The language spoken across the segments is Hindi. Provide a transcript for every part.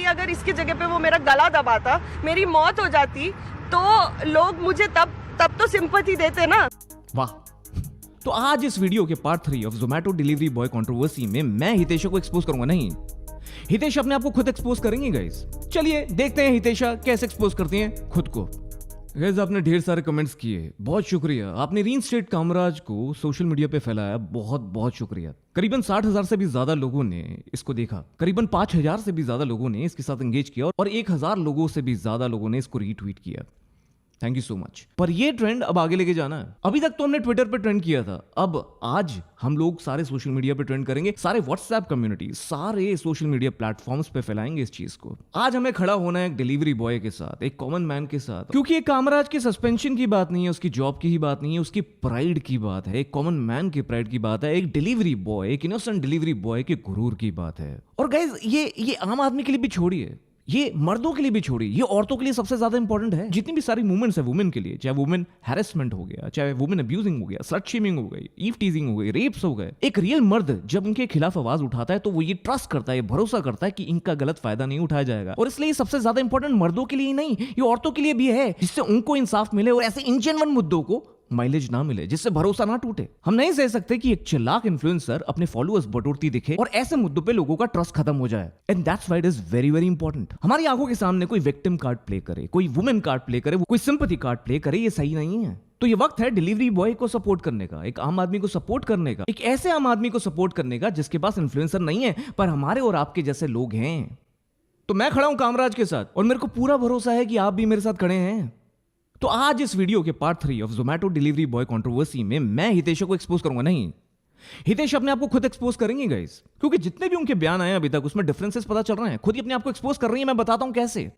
अगर इसकी जगह पे वो मेरा गला दबाता, मेरी मौत हो जाती, तो लोग मुझे तब तो सिंपैथी देते ना। वाह। तो आज इस वीडियो के part 3 of Zomato delivery boy controversy में मैं हितेशा को एक्सपोज करूंगा। नहीं, हितेशा अपने आप को खुद एक्सपोज करेंगे गाइस। चलिए देखते हैं हितेशा कैसे एक्सपोज करती हैं खुद को। गाइस आपने ढेर सारे कमेंट्स किए, बहुत शुक्रिया। आपने रीइंस्टेट कामराज को सोशल मीडिया पे फैलाया, बहुत बहुत शुक्रिया। करीबन 60,000 से भी ज्यादा लोगों ने इसको देखा, करीबन 5,000 से भी ज्यादा लोगों ने इसके साथ एंगेज किया और 1,000 लोगों से भी ज्यादा लोगों ने इसको रीट्वीट किया। Thank you so much. पर ये ट्रेंड अब आगे लेके जाना है। अभी तक तो हमने ट्विटर पे ट्रेंड किया था, अब आज हम लोग सारे सोशल मीडिया पे ट्रेंड करेंगे, सारे व्हाट्सएप कम्युनिटी, सारे सोशल मीडिया प्लेटफॉर्म्स पे फैलाएंगे इस चीज को। आज हमें खड़ा होना है एक डिलीवरी बॉय के साथ, एक कॉमन मैन के साथ, क्योंकि एक कामराज के सस्पेंशन की बात नहीं है, उसकी जॉब की ही बात नहीं है, उसकी प्राइड की बात है, एक कॉमन मैन की प्राइड की बात है, एक डिलीवरी बॉय, एक इनोसेंट डिलीवरी बॉय के गुरूर की बात है। और गाइस ये आम आदमी के लिए भी छोड़िए, ये मर्दों के लिए भी छोड़ी, ये औरतों के लिए सबसे ज्यादा इंपॉर्टेंट है। जितनी भी सारी मूवमेंट्स है वुमेन के लिए, चाहे वुमेन हैरेसमेंट हो गया, चाहे वुमेन अब्यूजिंग हो गया, स्लट शेमिंग हो गई, ईव टीजिंग हो गई, रेप्स हो गए, एक रियल मर्द जब उनके खिलाफ आवाज उठाता है तो वो ये ट्रस्ट करता है, भरोसा करता है कि इनका गलत फायदा नहीं उठाया जाएगा। और इसलिए सबसे ज्यादा इंपॉर्टेंट मर्दों के लिए ही नहीं, ये औरतों के लिए भी है, जिससे उनको इंसाफ मिले और ऐसे इनजेन्युइन मुद्दों को माइलेज ना मिले, जिससे भरोसा ना टूटे। हम नहीं सह सकते कि एक चालाक इन्फ्लुएंसर अपने फॉलोअर्स बटोरती दिखे और ऐसे मुद्दों पे लोगों का ट्रस्ट खत्म हो जाए। And that's why it is very very important. हमारी आंखों के सामने कोई विक्टिम कार्ड प्ले करे, कोई वुमेन कार्ड प्ले करे, कोई सिंपैथी कार्ड प्ले करे, ये सही नहीं है। तो ये वक्त है डिलीवरी बॉय को सपोर्ट करने का, एक आम आदमी को सपोर्ट करने का, एक ऐसे आम आदमी को सपोर्ट करने का जिसके पास इन्फ्लुएंसर नहीं है पर हमारे और आपके जैसे लोग हैं। तो मैं खड़ा हूं कामराज के साथ और मेरे को पूरा भरोसा है कि आप भी मेरे साथ खड़े हैं। तो आज इस वीडियो के part 3 of Zomato delivery boy controversy में मैं हितेशा को एक्सपोज करूंगा। नहीं, हितेश अपने आप को खुद एक्सपोज करेंगे गाइस, क्योंकि जितने भी उनके बयान आए अभी तक उसमें डिफरेंसेस पता चल रहे हैं। खुद ही अपने आप को एक्सपोज कर रही है, मैं बताता हूं कैसे।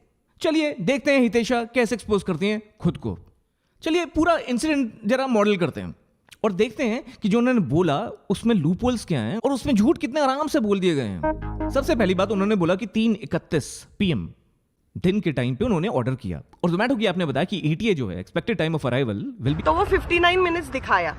चलिए देखते हैं हितेशा कैसे एक्सपोज करती हैं खुद को। चलिए पूरा इंसिडेंट जरा मॉडल करते हैं और देखते हैं कि जो उन्होंने बोला उसमें लूपहोल्स क्या हैं और उसमें झूठ कितने आराम से बोल दिए गए हैं। सबसे पहली बात उन्होंने बोला कि 3:31 PM दिन के टाइम पे उन्होंने ऑर्डर किया और जोमेटो की आपने बताया कि ETA जो है expected time of arrival will be, तो वो 59 मिनट्स दिखाया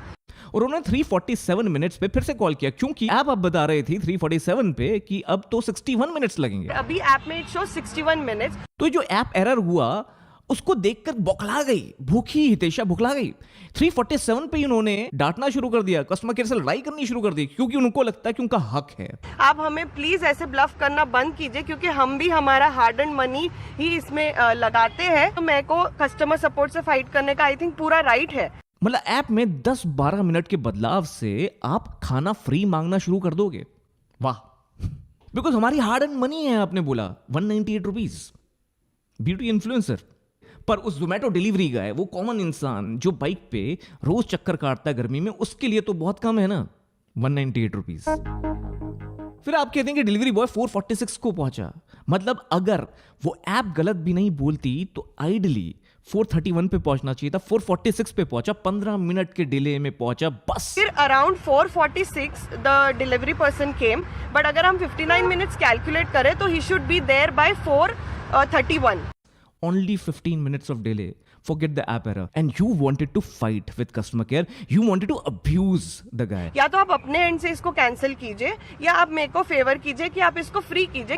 और उन्होंने 3:47 मिनट्स पे फिर से कॉल किया, क्योंकि ऐप अब बता रहे थी 3:47 पे कि अब तो 61 मिनट्स लगेंगे। अभी ऐप में इट शो 61 मिनट्स। तो जो ऐप एरर हुआ उसको देखकर बौखला गई, भूखी हितेशा बौखला गई। 3:47 पे उन्होंने डांटना शुरू कर दिया, कस्टमर केयर से लड़ाई करनी शुरू कर दी, क्योंकि उनको लगता है कि उनका हक है। आप हमें प्लीज ऐसे ब्लफ करना बंद कीजिए, क्योंकि हम भी हमारा हार्ड एंड मनी ही इसमें लगाते हैं। तो मेरे को कस्टमर सपोर्ट से फाइट करने का आई थिंक पूरा राइट है। मतलब ऐप में 10-12 मिनट के बदलाव से आप खाना फ्री मांगना शुरू कर दोगे। वाह, बिकॉज हमारी हार्ड एंड मनी है। आपने बोला 198 रुपीज, ब्यूटी इन्फ्लुएंसर। पर उस जोमेटो डिलीवरी का है, वो कॉमन इंसान जो बाइक पे रोज चक्कर काटता है गर्मी में, उसके लिए तो बहुत कम है ना 198 रुपीज। फिर आप कहते हैं कि डिलीवरी बॉय 4:46 को पहुंचा। मतलब अगर वो ऐप गलत भी नहीं बोलती तो आइडली 4:31 पे पहुंचना चाहिए था, 4:46 पे पहुंचा, 15 मिनट के डिले में पहुंचा बस। फिर around 4:46 the delivery person came, but अगर हम 59 मिनट्स कैलकुलेट करें तो he should be there by 4:31। Only 15 minutes of delay. Forget the app error. And you wanted to fight with customer care. You wanted to abuse the guy. या तो आप अपने एंड से इसको कैंसिल कीजिए या आप मेरे को फेवर कीजिए कि आप इसको फ्री कीजिए।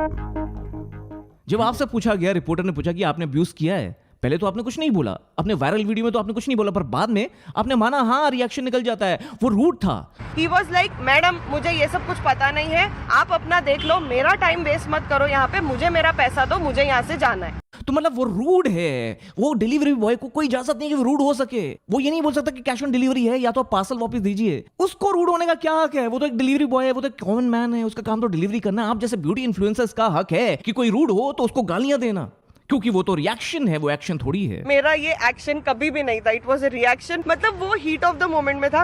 जब आपसे पूछा गया, रिपोर्टर ने पूछा कि आपने अब्यूज किया है, पहले तो आपने कुछ नहीं बोला, अपने वायरल वीडियो में तो आपने कुछ नहीं बोला, पर बाद में आपने माना हाँ रिएक्शन निकल जाता है, वो रूड था। He was like, मैडम मुझे ये सब कुछ पता नहीं है, आप अपना देख लो, मेरा टाइम वेस्ट मत करो यहाँ पे, मुझे मेरा पैसा दो, मुझे यहाँ से जाना है। तो मतलब वो रूड है। वो डिलीवरी बॉय को कोई इजाजत नहीं है कि वो रूड हो सके। वो ये नहीं बोल सकता कि कैश ऑन डिलीवरी है या तो आप पार्सल वापस दीजिए। उसको रूड होने का क्या हक है? वो तो एक डिलीवरी बॉय है, वो तो एक कॉमन मैन है, उसका काम तो डिलीवरी करना है। आप जैसे ब्यूटी इन्फ्लुएंसर्स का हक है कि कोई रूड हो तो उसको गालियां देना, क्योंकि वो तो रिएक्शन है, वो एक्शन थोड़ी है। मेरा ये एक्शन कभी भी नहीं था, इट वाज अ रिएक्शन। मतलब वो हीट ऑफ द मोमेंट में था।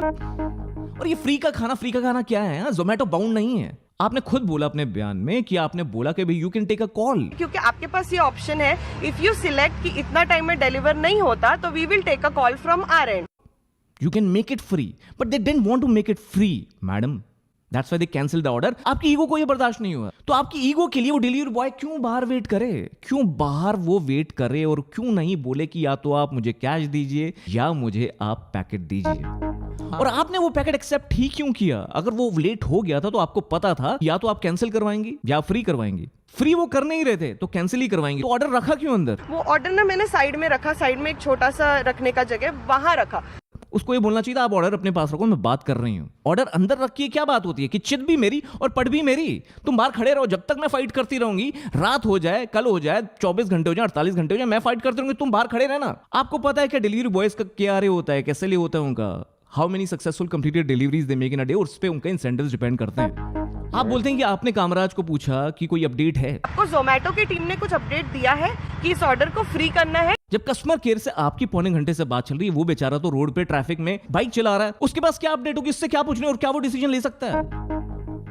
और ये फ्री का खाना क्या है? जोमेटो बाउंड नहीं है। आपने खुद बोला अपने बयान में कि आपने बोला कि भाई you can take a call, क्योंकि आपके पास ये ऑप्शन है, इफ यू सिलेक्ट कि इतना टाइम में डिलीवर नहीं होता तो we will take a call from our end. You can make it free, but they didn't want to make it free madam, that's why they cancel the order. आपकी ईगो को ये बर्दाश्त नहीं हुआ, तो आपकी ईगो के लिए वो डिलीवरी बॉय क्यों बाहर वेट करे, क्यों बाहर वो वेट करे और क्यों नहीं बोले कि या तो आप मुझे कैश दीजिए या मुझे आप पैकेट दीजिए। और आपने वो पैकेट एक्सेप्ट ही क्यों किया? अगर वो लेट हो गया था तो आपको पता था या तो आप कैंसिल करवाएंगी या फ्री करवाएंगी। फ्री वो कर नहीं रहे थे तो कैंसिल ही करवाएंगे, तो ऑर्डर रखा क्यों अंदर? वो ऑर्डर ना मैंने साइड में रखा, साइड में एक छोटा सा रखने का जगह वहां रखा। उसको ये बोलना चाहिए था आप ऑर्डर अपने पास रखो, मैं बात कर रही हूँ। ऑर्डर अंदर रखिए, क्या बात होती है कि चित भी मेरी और पट भी मेरी। तुम बाहर खड़े रहो, जब तक मैं फाइट करती रहूंगी, रात हो जाए, कल हो जाए, 24 घंटे हो जाए, 48 घंटे हो जाए, मैं फाइट करती रहूंगी, तुम बाहर खड़े रहना। आपको पता है क्या डिलीवरी बॉयज का क्या रे होता है, कैसे लिए होता है उनका, how many successful completed deliveries they make in a day, उस पे उनका इंसेंटिव्स डिपेंड करते हैं। आप बोलते हैं कि आपने कामराज को पूछा कि कोई अपडेट है? आपको जोमेटो की टीम ने कुछ अपडेट दिया है कि इस ऑर्डर को फ्री करना है? जब कस्टमर केयर से आपकी पौने घंटे से बात चल रही है, वो बेचारा तो रोड पे ट्रैफिक में बाइक चला रहा है, उसके पास क्या अपडेट होगी, इससे क्या पूछने और क्या वो डिसीजन ले सकता है?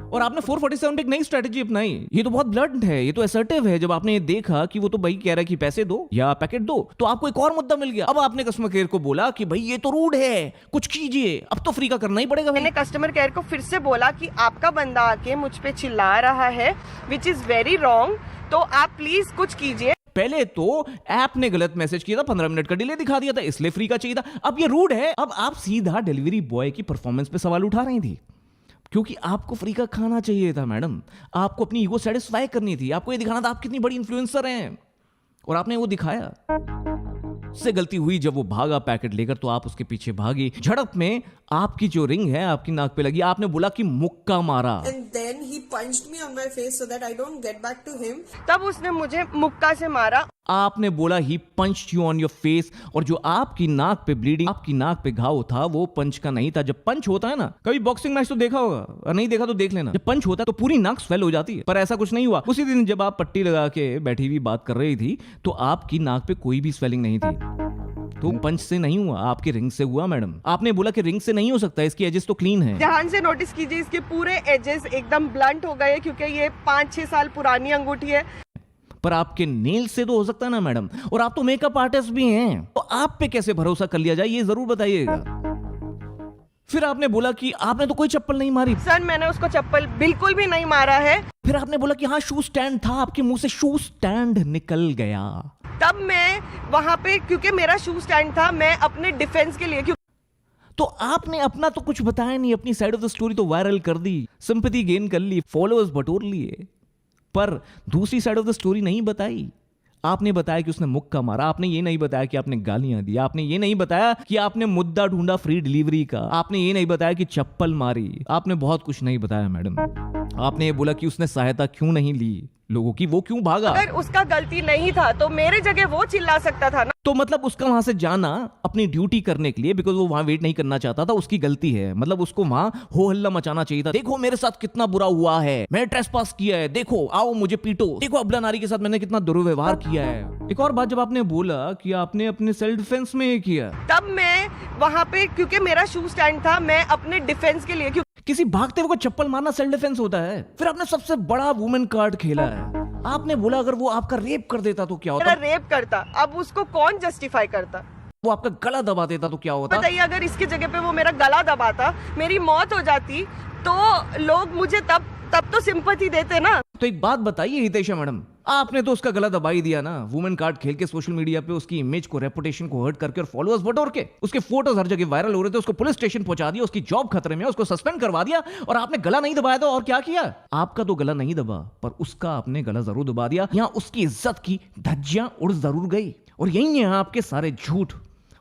और आपने 447 पे एक नई स्ट्रेटेजी अपनाई, ये तो बहुत ब्लंट है, ये तो असर्टिव है। जब आपने ये देखा कि वो तो भाई कह रहा है कि पैसे दो या पैकेट दो, तो आपको एक और मुद्दा मिल गया। अब आपने कस्टमर केयर को बोला कि भाई ये तो रूड है, कुछ कीजिए, अब तो फ्री का करना ही पड़ेगा। मैंने कस्टमर केयर को फिर से बोला कि आपका बंदा आके मुझ पे चिल्ला रहा है, विच इज वेरी रॉन्ग, तो आप प्लीज कुछ कीजिए। पहले तो ऐप ने गलत मैसेज किया था, 15 मिनट का डिले दिखा दिया था, इसलिए फ्री का चाहिए था। अब ये रूड है। अब आप सीधा डिलीवरी बॉय की परफॉर्मेंस पे सवाल उठा रही थी, क्योंकि आपको फ्री का खाना चाहिए था मैडम। आपको अपनी ईगो सेटिस्फाई करनी थी, आपको ये दिखाना था आप कितनी बड़ी इन्फ्लुएंसर हैं, और आपने वो दिखाया। से गलती हुई जब वो भागा पैकेट लेकर, तो आप उसके पीछे भागी। झड़प में आपकी जो रिंग है आपकी नाक पे लगी, आपने बोला कि मुक्का मारा। And then he punched me on my face so that I don't get back to him. तब उसने मुझे मुक्का से मारा। आपने बोला ही पंच यू ऑन योर फेस, और जो आपकी नाक पे ब्लीडिंग, आपकी नाक पे घाव था, वो पंच का नहीं था। जब पंच होता है ना, कभी बॉक्सिंग मैच तो देखा होगा, और नहीं देखा तो देख लेना, जब पंच होता है तो पूरी नाक स्वेल हो जाती है, पर ऐसा कुछ नहीं हुआ। उसी दिन जब आप पट्टी लगा के बैठी हुई बात कर रही थी, तो आपकी नाक पे कोई भी स्वेलिंग नहीं थी। तो पंच से नहीं हुआ, आपके रिंग से हुआ मैडम। आपने बोला कि रिंग से नहीं हो सकता, इसकी एजेस तो क्लीन है। ध्यान से नोटिस कीजिए, इसके पूरे एजेस एकदम ब्लंट हो गए, क्योंकि ये 5-6 साल पुरानी अंगूठी है। पर आपके नेल से तो हो सकता है ना मैडम, और आप तो मेकअप आर्टिस्ट भी हैं, तो आप पे कैसे भरोसा कर लिया जाए, ये जरूर बताइएगा। फिर आपने बोला कि आपने तो कोई चप्पल नहीं मारी। सर मैंने उसको चप्पल बिल्कुल भी नहीं मारा है। फिर आपने बोला कि हाँ शू स्टैंड था, आपके मुंह से शू स्टैंड निकल गया। तब मैं वहां पे, क्योंकि मेरा शू स्टैंड था, मैं अपने डिफेंस के लिए, तो आपने अपना तो कुछ बताया नहीं, अपनी साइड ऑफ द स्टोरी तो वायरल कर दी, सिंपैथी गेन कर ली, फॉलोअर्स बटोर लिए, पर दूसरी साइड ऑफ द स्टोरी नहीं बताई। आपने बताया कि उसने मुक्का मारा, आपने ये नहीं बताया कि आपने गालियां दी, आपने ये नहीं बताया कि आपने मुद्दा ढूंढा फ्री डिलीवरी का, आपने ये नहीं बताया कि चप्पल मारी, आपने बहुत कुछ नहीं बताया मैडम। आपने ये बोला कि उसने सहायता क्यों नहीं ली लोगों की, वो क्यों भागा। अगर उसका गलती नहीं था तो मेरे जगह वो चिल्ला सकता था ना। तो मतलब उसका वहां से जाना अपनी ड्यूटी करने के लिए, बिकॉज वो वहां वेट नहीं करना चाहता था, उसकी गलती है। मतलब उसको वहां हो हल्ला मचाना चाहिए था, देखो मेरे साथ कितना बुरा हुआ है, मैंने ट्रेसपास किया है, देखो आओ मुझे पीटो, देखो अबला नारी के साथ मैंने कितना दुर्व्यवहार किया है। एक और बात, जब आपने बोला कि आपने अपने सेल्फ डिफेंस में ये किया, तब मैं वहां पे, क्योंकि मेरा शू स्टैंड था, मैं अपने डिफेंस के लिए, किसी भागते हुए को चप्पल मारना सेल्फ डिफेंस होता है। फिर आपने सबसे बड़ा वुमेन कार्ड खेला है। आपने बोला अगर वो आपका रेप कर देता तो क्या होता? मेरा रेप करता, अब उसको कौन जस्टिफाई करता? वो आपका गला दबा देता तो क्या होता? बताइए, अगर इसकी जगह पे वो मेरा गला दबाता, मेरी मौत हो जाती, तो लोग मुझे तब तो सिंपैथी देते ना। तो एक बात बताइए हितेशा मैडम, आपने तो उसका गला दबा ही दिया ना, वुमेन कार्ड खेल के, सोशल मीडिया पे उसकी इमेज को, रेपुटेशन को हर्ट करके और फॉलोअर्स बटोर के, उसके फोटोज हर जगह वायरल हो रहे थे, उसको पुलिस स्टेशन पहुंचा दिया, उसकी जॉब खतरे में, उसको सस्पेंड करवा दिया, और आपने गला नहीं दबाया था। और क्या किया? आपका तो गला नहीं दबा, पर उसका आपने गला जरूर दबा दिया। यहां उसकी इज्जत की धज्जियां उड़ जरूर गई, और यही है आपके सारे झूठ,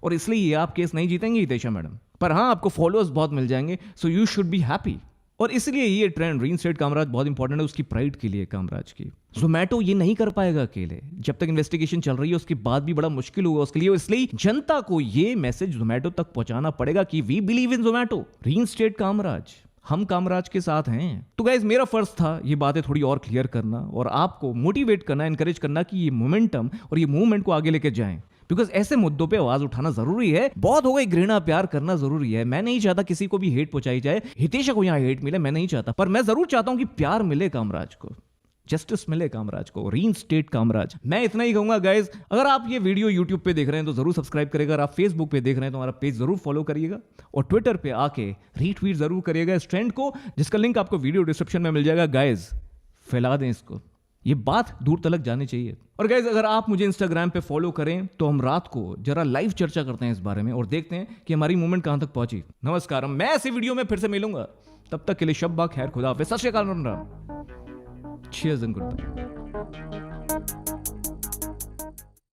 और इसलिए ये आप केस नहीं जीतेंगे हितेशा मैडम। पर हाँ, आपको फॉलोअर्स बहुत मिल जाएंगे, so you should be happy. और इसलिए ये ट्रेंड रीइंस्टेट कामराज बहुत इंपॉर्टेंट है उसकी प्राइड के लिए, कामराज की। जोमेटो ये नहीं कर पाएगा अकेले, जब तक इन्वेस्टिगेशन चल रही है उसके बाद भी बड़ा मुश्किल होगा उसके लिए। इसलिए जनता को ये मैसेज जोमेटो तक पहुंचाना पड़ेगा कि we believe in Zomato, reinstate Kamaraj, हम कामराज के साथ हैं। तो गाइस, मेरा फर्ज था ये बातें थोड़ी और क्लियर करना और आपको मोटिवेट करना, एनकरेज करना कि ये मोमेंटम और ये मूवमेंट को आगे लेके जाएं, बिकॉज ऐसे मुद्दों पे आवाज उठाना जरूरी है। बहुत हो गई, घृणा प्यार करना जरूरी है। मैं नहीं चाहता किसी को भी हेट पहुंचाई जाए, हितेशा को यहाँ हेट मिले, मैं नहीं चाहता, पर मैं जरूर चाहता हूं कि प्यार मिले कामराज को, जस्टिस मिले कामराज को, रीइंस्टेट कामराज। मैं इतना ही कहूंगा गाइज, अगर आप ये वीडियो यूट्यूब पे देख रहे हैं तो जरूर सब्सक्राइब करिएगा, अगर आप फेसबुक पे देख रहे हैं तो हमारा पेज जरूर फॉलो करिएगा, और ट्विटर पे आके रीट्वीट जरूर करिएगा इस ट्रेंड को, जिसका लिंक आपको वीडियो डिस्क्रिप्शन में मिल जाएगा। गाइज फैला दें इसको, ये बात दूर तक जानी चाहिए। और गाइज, अगर आप मुझे इंस्टाग्राम पे फॉलो करें तो हम रात को जरा लाइव चर्चा करते हैं इस बारे में और देखते हैं कि हमारी मूवमेंट कहां तक पहुंची। नमस्कार, मैं ऐसे वीडियो में फिर से मिलूंगा, तब तक के लिए शब्बा खैर, खुदा हाफिज़, सत श्री अकाल, Ram Ram, cheers and goodbye। है।